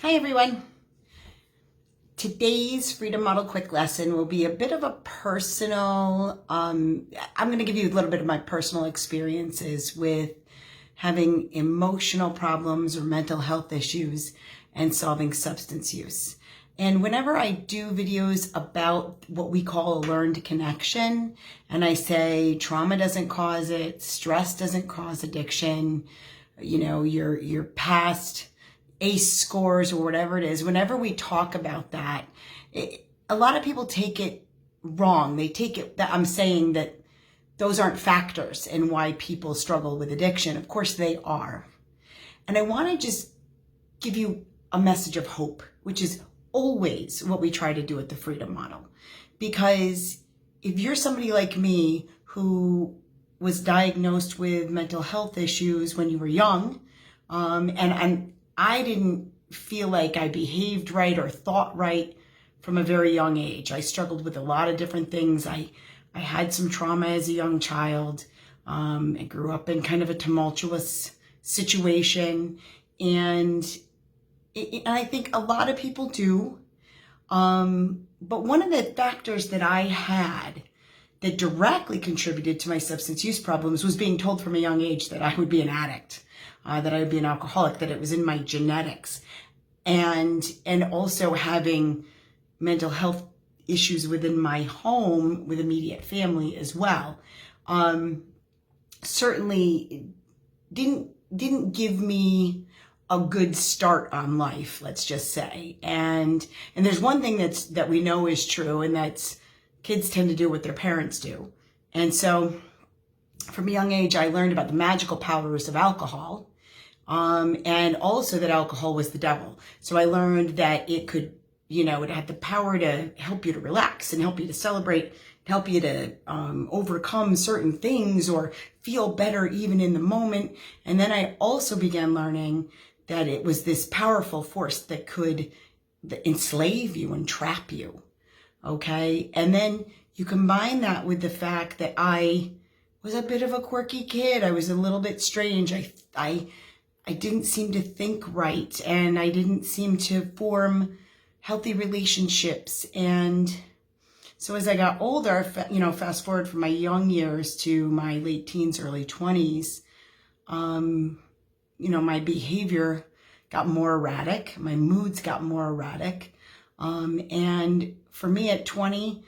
Hi everyone. Today's Freedom Model Quick lesson will be a bit of a personal, I'm going to give you a little bit of my personal experiences with having emotional problems or mental health issues and solving substance use. And whenever I do videos about what we call a learned connection, and I say trauma doesn't cause it, stress doesn't cause addiction, your past ACE scores or whatever it is, whenever we talk about that, a lot of people take it wrong. They take it that I'm saying that those aren't factors in why people struggle with addiction. Of course they are. And I want to just give you a message of hope, which is always what we try to do at the Freedom Model. Because if you're somebody like me who was diagnosed with mental health issues when you were young, and I didn't feel like I behaved right or thought right from a very young age. I struggled with a lot of different things. I had some trauma as a young child. I grew up in kind of a tumultuous situation. And I think a lot of people do. But one of the factors that I had that directly contributed to my substance use problems was being told from a young age that I would be an addict. That I would be an alcoholic, that it was in my genetics, and also having mental health issues within my home with immediate family as well. Certainly didn't give me a good start on life, let's just say. And there's one thing that we know is true, and that's kids tend to do what their parents do. And so from a young age, I learned about the magical powers of alcohol. And also that alcohol was the devil. So I learned that it could, it had the power to help you to relax and help you to celebrate, help you to overcome certain things or feel better even in the moment. And then I also began learning that it was this powerful force that could enslave you and trap you. Okay. And then you combine that with the fact that I was a bit of a quirky kid. I was a little bit strange. I didn't seem to think right, and I didn't seem to form healthy relationships. And so as I got older, fast forward from my young years to my late teens, early 20s, my behavior got more erratic. My moods got more erratic. And for me at 20,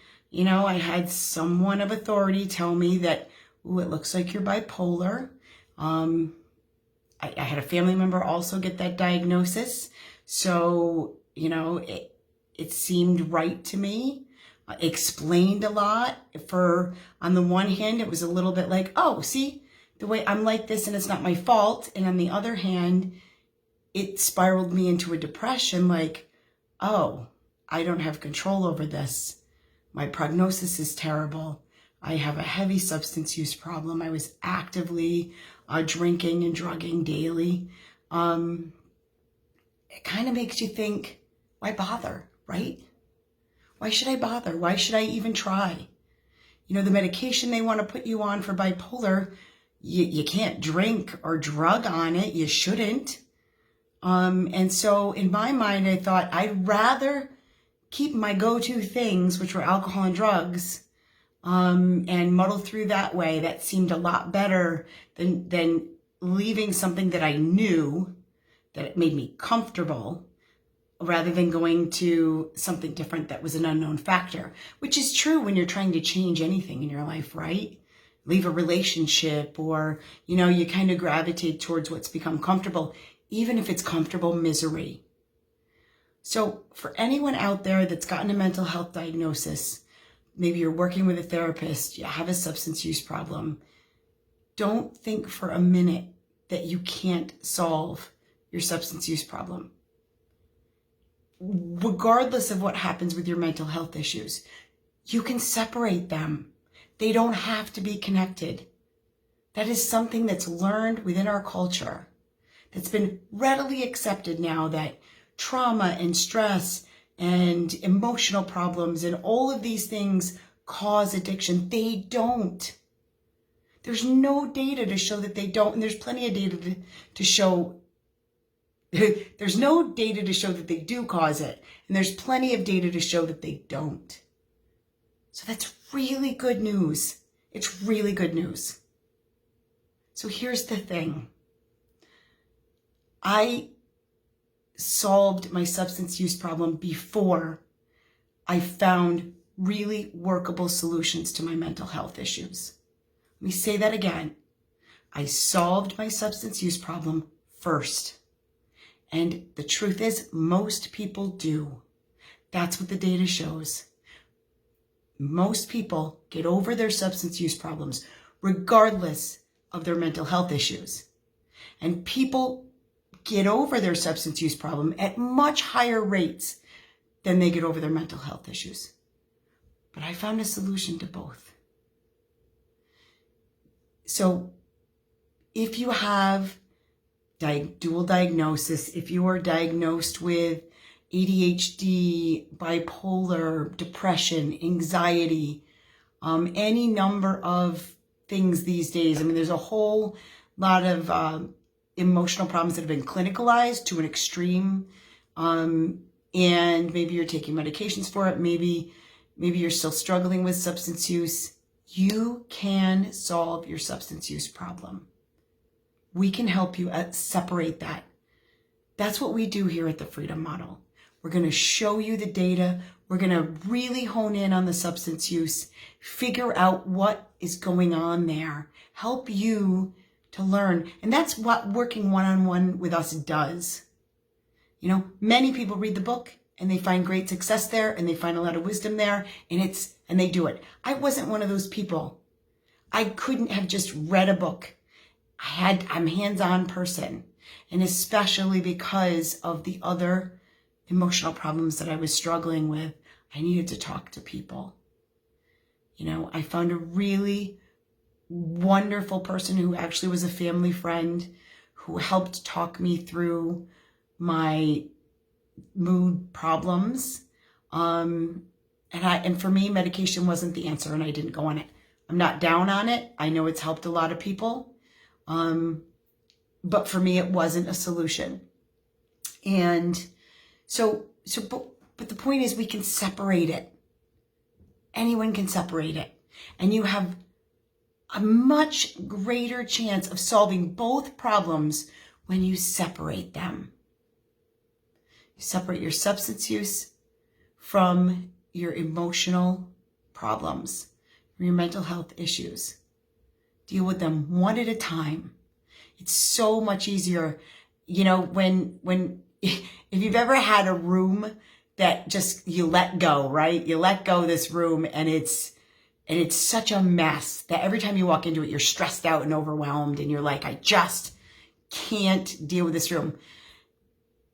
I had someone of authority tell me that, ooh, it looks like you're bipolar. I had a family member also get that diagnosis. So, it seemed right to me. Explained a lot. On the one hand, it was a little bit like, oh, see, the way I'm like this and it's not my fault. And on the other hand, it spiraled me into a depression like, oh, I don't have control over this. My prognosis is terrible. I have a heavy substance use problem. I was actively drinking and drugging daily. It kind of makes you think, why bother, right? Why should I bother? Why should I even try? The medication they want to put you on for bipolar, you can't drink or drug on it. You shouldn't. And so in my mind, I thought I'd rather keep my go-to things, which were alcohol and drugs, and muddle through that way. That seemed a lot better than leaving something that I knew, that it made me comfortable, rather than going to something different that was an unknown factor, which is true when you're trying to change anything in your life, right? Leave a relationship, or, you kind of gravitate towards what's become comfortable, even if it's comfortable misery. So for anyone out there that's gotten a mental health diagnosis, maybe you're working with a therapist, you have a substance use problem, don't think for a minute that you can't solve your substance use problem. Regardless of what happens with your mental health issues, you can separate them. They don't have to be connected. That is something that's learned within our culture, that's been readily accepted now, that trauma and stress and emotional problems and all of these things cause addiction. They don't. There's no data to show that they don't, and there's plenty of data to show There's no data to show that they do cause it, and there's plenty of data to show that they don't. So that's really good news. It's really good news. So here's the thing. I solved my substance use problem before I found really workable solutions to my mental health issues. Let me say that again. I solved my substance use problem first. And the truth is, most people do. That's what the data shows. Most people get over their substance use problems, regardless of their mental health issues. And people get over their substance use problem at much higher rates than they get over their mental health issues. But I found a solution to both. So if you have dual diagnosis, if you are diagnosed with ADHD, bipolar, depression, anxiety, any number of things these days. I mean, there's a whole lot of emotional problems that have been clinicalized to an extreme. And maybe you're taking medications for it. Maybe you're still struggling with substance use. You can solve your substance use problem. We can help you separate that. That's what we do here at the Freedom Model. We're going to show you the data. We're going to really hone in on the substance use, figure out what is going on there, help you to learn. And that's what working one-on-one with us does. You know, many people read the book and they find great success there and they find a lot of wisdom there and they do it. I wasn't one of those people. I couldn't have just read a book. I'm a hands-on person, and especially because of the other emotional problems that I was struggling with, I needed to talk to people. You know, I found a really wonderful person who actually was a family friend who helped talk me through my mood problems. And for me, medication wasn't the answer, and I didn't go on it. I'm not down on it. I know it's helped a lot of people. But for me, it wasn't a solution. And but the point is we can separate it. Anyone can separate it. And you have a much greater chance of solving both problems when you separate them. You separate your substance use from your emotional problems, from your mental health issues. Deal with them one at a time. It's so much easier. You know, if you've ever had a room that just you let go, right? You let go of this room and it's such a mess that every time you walk into it, you're stressed out and overwhelmed and you're like, I just can't deal with this room.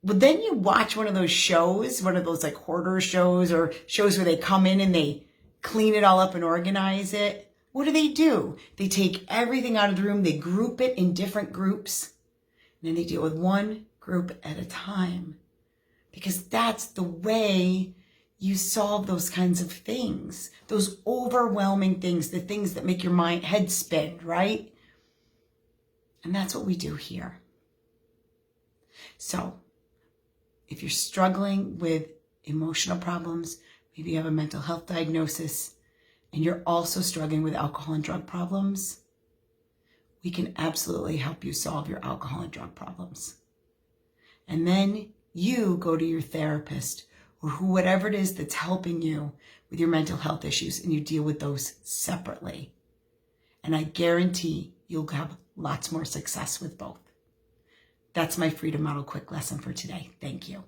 But then you watch one of those shows, one of those like hoarder shows or shows where they come in and they clean it all up and organize it. What do? They take everything out of the room, they group it in different groups, and then they deal with one group at a time. Because that's the way you solve those kinds of things, those overwhelming things, the things that make your head spin, right? And that's what we do here. So, if you're struggling with emotional problems, maybe you have a mental health diagnosis, and you're also struggling with alcohol and drug problems, we can absolutely help you solve your alcohol and drug problems. And then you go to your therapist or whatever it is that's helping you with your mental health issues, and you deal with those separately. And I guarantee you'll have lots more success with both. That's my Freedom Model quick lesson for today. Thank you.